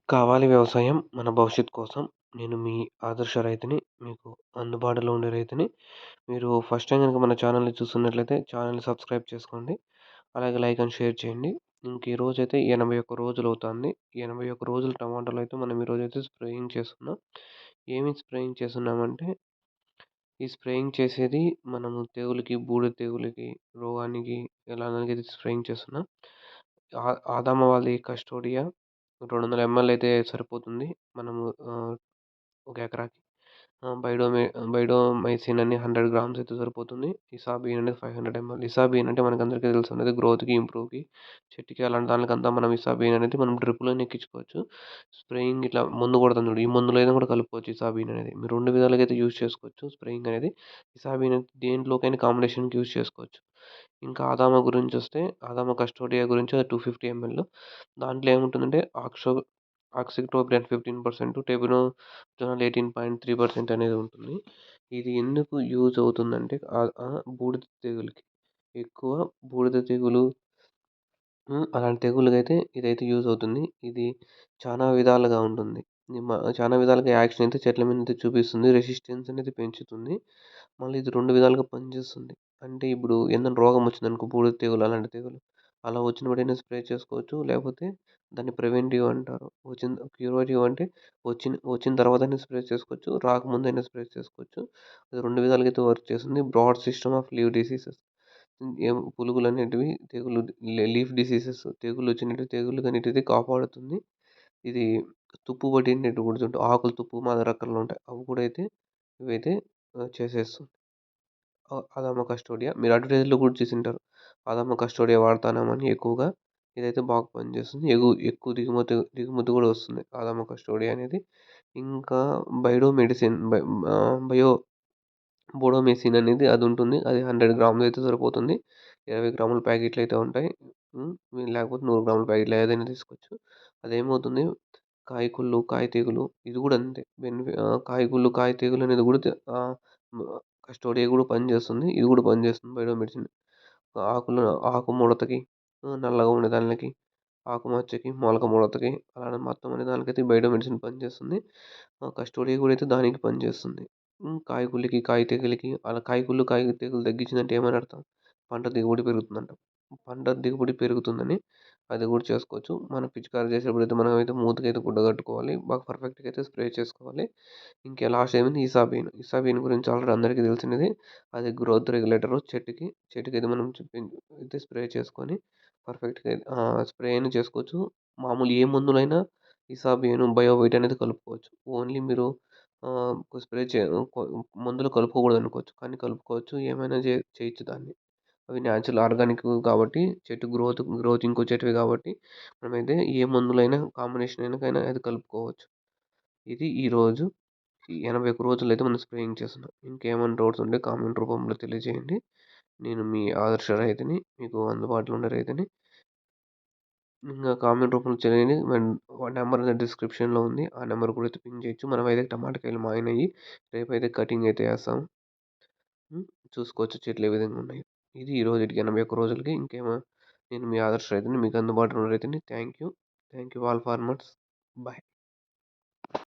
కావాలి వ్యవసాయం మన భవిష్యత్తు కోసం. నేను మీ ఆదర్శ రైతుని. మీకు అందుబాటులో ఉండే రైతుని. మీరు ఫస్ట్ టైమ్ గనుక మన ఛానల్‌ని చూస్తున్నట్లయితే ఛానల్‌ని సబ్స్క్రైబ్ చేసుకోండి. అలాగే లైక్ అండ్ షేర్ చేయండి. ఈరోజైతే 81 రోజులవుతాంది. 81 రోజులు టమాటాలో అయితే మనం ఈరోజైతే స్ప్రేయింగ్ చేస్తున్నాం. ఏమి స్ప్రేయింగ్ చేస్తున్నామంటే, ఈ స్ప్రేయింగ్ చేసేది మనము తెగులుకి, బూడిద తెగులుకి, రోగానికి ఇలాగైతే స్ప్రేయింగ్ చేస్తున్నాం. ఆదామ వాళ్ళది కస్టోడియా 200 ఎంఎల్ అయితే సరిపోతుంది. మనము ఒక ఎకరాకి. బైడోమైసిన్ అని 100 గ్రామ్స్ అయితే సరిపోతుంది. ఇసాబిన్ అనేది 500 ఎంఎల్. ఇసాబిన్ అంటే మనకందరికీ తెలిసున్నది గ్రోత్‌కి, ఇంప్రూవ్‌కి, చెట్టుకి అలాంటి దానికంతా మనం ఇసాబిన్ అనేది మనం డ్రిప్‌లోనే ఎక్కించుకోవచ్చు. స్ప్రేయింగ్ ఇట్లా మందు కొడతాం చూడు, ఈ మందులో అయినా కూడా కలుపుకోవచ్చు ఇసాబిన్ అనేది. మీరు 2 విధాలుగా అయితే యూజ్ చేసుకోవచ్చు స్ప్రేయింగ్ అనేది. ఇసాబిన్ దేంట్లోకైనా కాంబినేషన్‌కి యూజ్ చేసుకోవచ్చు. ఇంకా ఆదామ గురించొస్తే, ఆదామ కస్టోడియా గురించి అది 250 ఎంఎల్. దాంట్లో ఏముంటుందంటే ఆక్సిటోబ్రాన్ 15%, టెబునోజోల్ 18.3% అనేది ఉంటుంది. ఇది ఎందుకు యూజ్ అవుతుందంటే బూడిద తెగులుకి. ఎక్కువ బూడిద తెగులు అలాంటి తెగుళ్ళకైతే ఇదైతే యూజ్ అవుతుంది. ఇది చానా విధాలుగా ఉంటుంది. చానా విధాలుగా యాక్షన్ అయితే చెట్ల మీదైతే చూపిస్తుంది. రెసిస్టెన్స్ అనేది పెంచుతుంది. మళ్ళీ ఇది 2 విధాలుగా పనిచేస్తుంది. అంటే ఇప్పుడు ఏదైనా రోగం వచ్చిందనుకో, బూడిద తెగులు అలాంటి తెగులు. అలా వచ్చిన వెంటనే స్ప్రే చేసుకోవచ్చు. లేకపోతే దాన్ని ప్రివెంటివ్ అంటారు. క్యూరేటివ్ అంటే వచ్చిన తర్వాతనే స్ప్రే చేసుకోవచ్చు. రాకముందైనా స్ప్రే చేసుకోవచ్చు. అది 2 విధాలుగా అయితే వర్క్ చేస్తుంది. Broad system of leaf diseases. పురుగులనేటివి లీఫ్ డిసీజెస్ తెగుళ్ళొచ్చినట్టు తెగుళ్ళకన్నిటిది కాపాడుతుంది. ఇది తుప్పు పట్టినట్టు కూడా ఆకులు తుప్పు రకాలుంటాయి. అవి కూడా అయితే ఇవైతే చేసేస్తుంది. Adama Custodia. మీరు అడ్వర్టైజ్‌లో కూడా చూసుంటారు. అదామా కస్టోడియా వాడుతున్నామని ఎక్కువగా. ఇదైతే బాగా పనిచేస్తుంది. ఎక్కువ దిగుమతి కూడా వస్తుంది అదామా కస్టోడియా అనేది. ఇంకా బైడో మెడిసిన్ బయో బోడోమెసిన్ అనేది అది ఉంటుంది. అది 100 గ్రాములు అయితే సరిపోతుంది. 20 గ్రాముల ప్యాకెట్లు అయితే ఉంటాయి. లేకపోతే 100 గ్రాముల ప్యాకెట్లు ఏదైనా తీసుకోవచ్చు. అదేమవుతుంది, కాయకుళ్ళు, కాయ తెగులు ఇది కూడా అంతే. కాయకుళ్ళు, కాయ తెగులు అనేది కూడా కస్టోడియా కూడా పనిచేస్తుంది. ఇది కూడా పనిచేస్తుంది బైడో మెడిసిన్. ఆకు ముడతకి, నల్లగా ఉండే దానికి, ఆకు మచ్చకి, మొలక ముడతకి అలానే మొత్తం అనే దానికైతే బైడో మెడిసిన్ పనిచేస్తుంది. కస్టోడియా కూడా అయితే దానికి పనిచేస్తుంది. కాయకుళ్ళకి, కాయ తెగులుకి అలా కాయకుళ్ళు, కాయ తెగులు తగ్గించిందంటే ఏమని అర్థం? పంట దిగుబడి పెరుగుతుందంట. పంట దిగుబడి పెరుగుతుందని అది కూడా చేసుకోవచ్చు. మనం పిచికారీ చేసేటప్పుడైతే మనమైతే మూతికైతే గుడ్డ కట్టుకోవాలి. బాగా పర్ఫెక్ట్‌గా అయితే స్ప్రే చేసుకోవాలి. ఇంకా లాస్ట్ ఏమైంది ఇసాబిన్. ఇసాబిన్ గురించి ఆల్రెడీ అందరికీ తెలిసినదే. అది గ్రోత్ రెగ్యులేటరు చెట్టుకైతే మనం అయితే స్ప్రే చేసుకొని పర్ఫెక్ట్‌గా స్ప్రే అయినా చేసుకోవచ్చు. మామూలు ఏ మందులైనా ఇసాబిన్, బయోవైట్ అనేది కలుపుకోవచ్చు. ఓన్లీ మీరు స్ప్రే చే కొ మందులు కలుపుకోకూడదనుకోవచ్చు. కానీ కలుపుకోవచ్చు. ఏమైనా చేయొచ్చు దాన్ని. అవి న్యాచురల్ ఆర్గానిక్ కాబట్టి చెట్టు గ్రోత్ ఇంకో చెట్టువి కాబట్టి మనమైతే ఏ మందులైనా కాంబినేషన్ అయినాకైనా అది కలుపుకోవచ్చు. ఇది ఈరోజు ఈ 81 రోజులైతే మనం స్ప్రేయింగ్ చేస్తున్నాం. ఇంకేమైనా డౌట్స్ ఉంటే కామెంట్ రూపంలో తెలియజేయండి. నేను మీ ఆదర్శ రైతుని. మీకు అందుబాటులో ఉండే రైతుని. ఇంగా కామెంట్ రూపంలో తెలియని నెంబర్ అనేది డిస్క్రిప్షన్‌లో ఉంది. ఆ నెంబర్ కూడా అయితే పింగ్ చేయొచ్చు. మనమైతే టమాటా కాయలు మాగినయి. రేపైతే కటింగ్ అయితే ఏస్తాం. చూసుకోవచ్చు చెట్లు ఏ విధంగా ఉన్నాయో. ఇది ఈ రోజుటికి 81 రోజులకి. నేను మీ ఆదర్శ రైతుని. మీకు అందుబాటులో ఉన్న రైతుని. Thank you. Thank you all farmers. By.